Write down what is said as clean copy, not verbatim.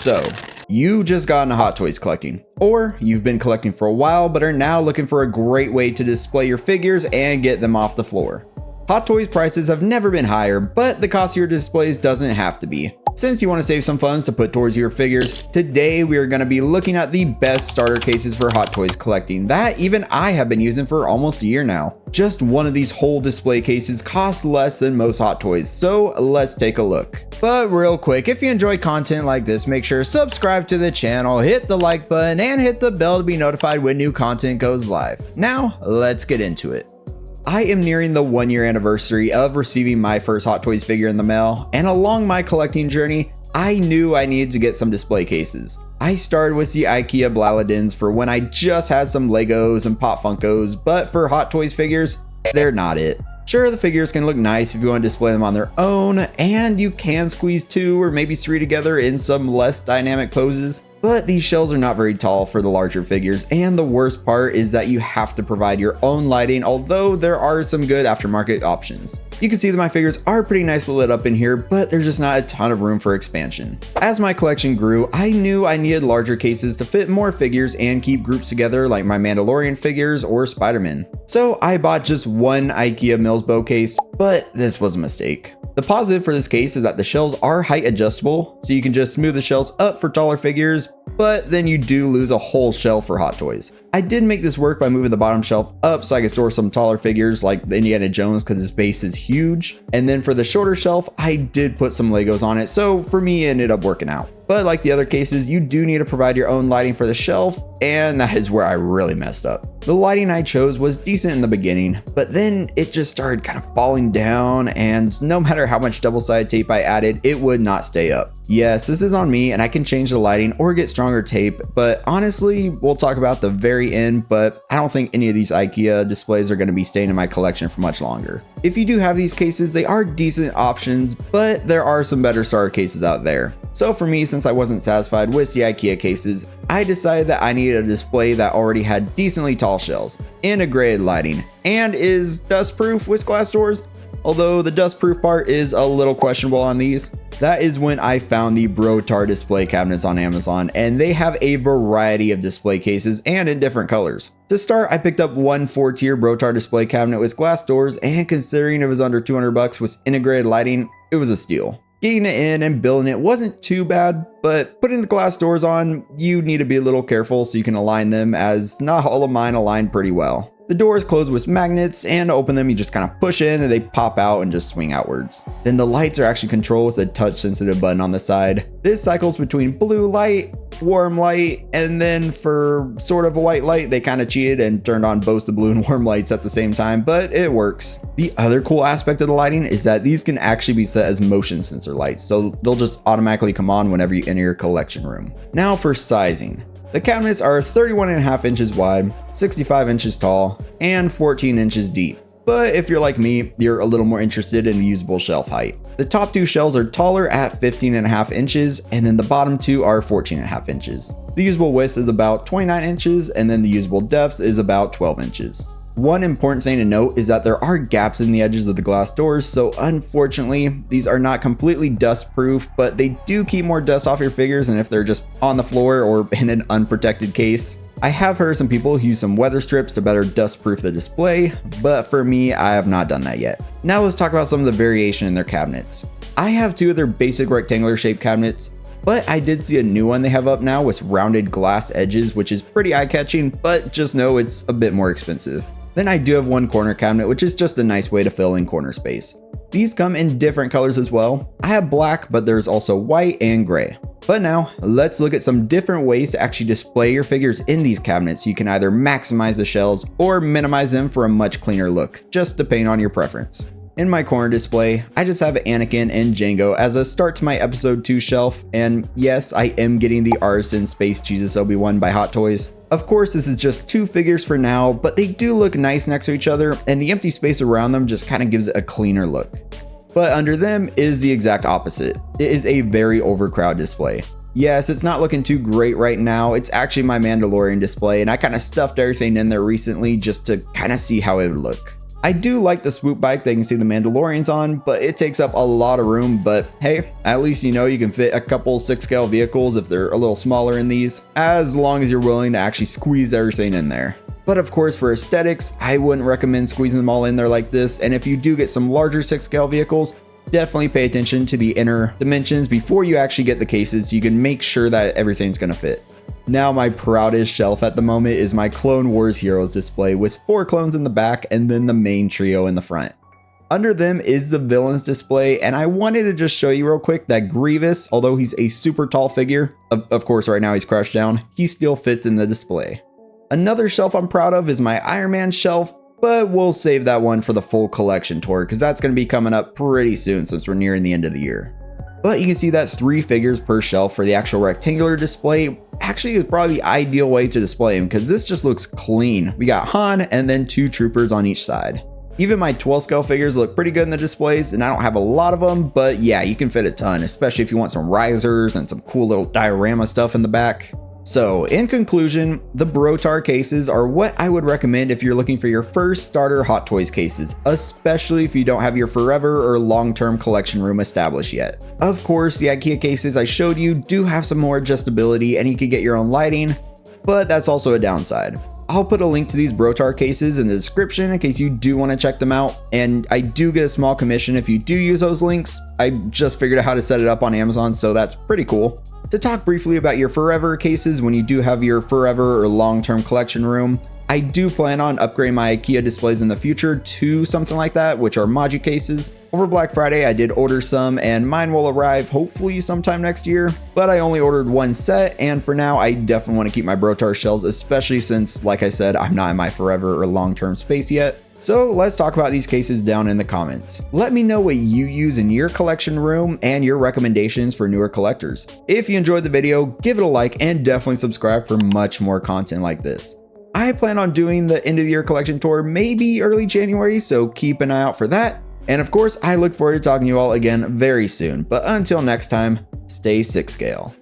So, you just got into Hot Toys collecting, or you've been collecting for a while but are now looking for a great way to display your figures and get them off the floor. Hot Toys prices have never been higher, but the cost of your displays doesn't have to be. Since you want to save some funds to put towards your figures, today we are going to be looking at the best starter cases for Hot Toys collecting that even I have been using for almost a year now. Just one of these whole display cases costs less than most Hot Toys, so let's take a look. But real quick, if you enjoy content like this, make sure to subscribe to the channel, hit the like button, and hit the bell to be notified when new content goes live. Now, let's get into it. I am nearing the 1-year anniversary of receiving my first Hot Toys figure in the mail, and along my collecting journey, I knew I needed to get some display cases. I started with the IKEA Blaladins for when I just had some Legos and Pop Funkos, but for Hot Toys figures, they're not it. Sure, the figures can look nice if you want to display them on their own, and you can squeeze 2 or maybe 3 together in some less dynamic poses, but these shells are not very tall for the larger figures, and the worst part is that you have to provide your own lighting, although there are some good aftermarket options. You can see that my figures are pretty nicely lit up in here, but there's just not a ton of room for expansion. As my collection grew, I knew I needed larger cases to fit more figures and keep groups together like my Mandalorian figures or Spider-Man. So I bought just one IKEA Millsbo case, but this was a mistake. The positive for this case is that the shells are height adjustable, so you can just smooth the shells up for taller figures, but then you do lose a whole shelf for Hot Toys. I did make this work by moving the bottom shelf up so I could store some taller figures like the Indiana Jones because his base is huge. And then for the shorter shelf, I did put some Legos on it, so for me it ended up working out. But like the other cases, you do need to provide your own lighting for the shelf, and that is where I really messed up. The lighting I chose was decent in the beginning, but then it just started kind of falling down, and no matter how much double-sided tape I added, it would not stay up. Yes, this is on me, and I can change the lighting or get stronger tape, but honestly, we'll talk about the very end, but I don't think any of these IKEA displays are going to be staying in my collection for much longer. If you do have these cases, they are decent options, but there are some better starter cases out there. So for me, since I wasn't satisfied with the IKEA cases, I decided that I needed a display that already had decently tall shells, integrated lighting, and is dust-proof with glass doors, although the dust-proof part is a little questionable on these. That is when I found the Brotar display cabinets on Amazon, and they have a variety of display cases and in different colors. To start, I picked up one 4-tier Brotar display cabinet with glass doors, and considering it was under $200 with integrated lighting, it was a steal. Getting it in and building it wasn't too bad, but putting the glass doors on, you need to be a little careful so you can align them, as not all of mine aligned pretty well. The doors close with magnets, and to open them you just kind of push in and they pop out and just swing outwards. Then the lights are actually controlled with a touch sensitive button on the side. This cycles between blue light, warm light, and then for sort of a white light they kind of cheated and turned on both the blue and warm lights at the same time, but it works. The other cool aspect of the lighting is that these can actually be set as motion sensor lights, so they'll just automatically come on whenever you enter your collection room. Now for sizing. The cabinets are 31.5 inches wide, 65 inches tall, and 14 inches deep. But if you're like me, you're a little more interested in the usable shelf height. The top 2 shelves are taller at 15.5 inches, and then the bottom 2 are 14.5 inches. The usable width is about 29 inches, and then the usable depth is about 12 inches. One important thing to note is that there are gaps in the edges of the glass doors, so unfortunately, these are not completely dust proof, but they do keep more dust off your figures than if they're just on the floor or in an unprotected case. I have heard some people use some weather strips to better dust proof the display, but for me, I have not done that yet. Now let's talk about some of the variation in their cabinets. I have 2 of their basic rectangular shaped cabinets, but I did see a new one they have up now with rounded glass edges, which is pretty eye-catching, but just know it's a bit more expensive. Then I do have one corner cabinet, which is just a nice way to fill in corner space. These come in different colors as well. I have black, but there's also white and gray. But now, let's look at some different ways to actually display your figures in these cabinets so you can either maximize the shells or minimize them for a much cleaner look, just depending on your preference. In my corner display, I just have Anakin and Jango as a start to my episode 2 shelf, and yes, I am getting the Artisan Space Jesus Obi-Wan by Hot Toys. Of course, this is just 2 figures for now, but they do look nice next to each other, and the empty space around them just kind of gives it a cleaner look. But under them is the exact opposite. It is a very overcrowded display. Yes, it's not looking too great right now. It's actually my Mandalorian display, and I kind of stuffed everything in there recently just to kind of see how it would look. I do like the swoop bike that you can see the Mandalorians on, but it takes up a lot of room. But hey, at least you know you can fit a couple 6 scale vehicles if they're a little smaller in these, as long as you're willing to actually squeeze everything in there. But of course, for aesthetics, I wouldn't recommend squeezing them all in there like this. And if you do get some larger 6 scale vehicles, definitely pay attention to the inner dimensions before you actually get the cases so you can make sure that everything's gonna fit. Now my proudest shelf at the moment is my Clone Wars Heroes display with 4 clones in the back and then the main trio in the front. Under them is the villains display, and I wanted to just show you real quick that Grievous, although he's a super tall figure, of course right now he's crouched down, he still fits in the display. Another shelf I'm proud of is my Iron Man shelf, but we'll save that one for the full collection tour because that's going to be coming up pretty soon since we're nearing the end of the year. But you can see that's 3 figures per shelf for the actual rectangular display. Actually, is probably the ideal way to display him because this just looks clean. We got Han and then 2 troopers on each side. Even my 12 scale figures look pretty good in the displays, and I don't have a lot of them, but yeah, you can fit a ton, especially if you want some risers and some cool little diorama stuff in the back. So in conclusion, the Brotar cases are what I would recommend if you're looking for your first starter Hot Toys cases, especially if you don't have your forever or long-term collection room established yet. Of course, the IKEA cases I showed you do have some more adjustability and you can get your own lighting, but that's also a downside. I'll put a link to these Brotar cases in the description in case you do want to check them out, and I do get a small commission if you do use those links. I just figured out how to set it up on Amazon, so that's pretty cool. To talk briefly about your forever cases when you do have your forever or long-term collection room, I do plan on upgrading my IKEA displays in the future to something like that, which are Maji cases. Over Black Friday, I did order some and mine will arrive hopefully sometime next year, but I only ordered 1 set, and for now, I definitely want to keep my Brotar shelves, especially since, like I said, I'm not in my forever or long-term space yet. So let's talk about these cases down in the comments. Let me know what you use in your collection room and your recommendations for newer collectors. If you enjoyed the video, give it a like and definitely subscribe for much more content like this. I plan on doing the end of the year collection tour maybe early January, so keep an eye out for that. And of course, I look forward to talking to you all again very soon. But until next time, stay 6 scale.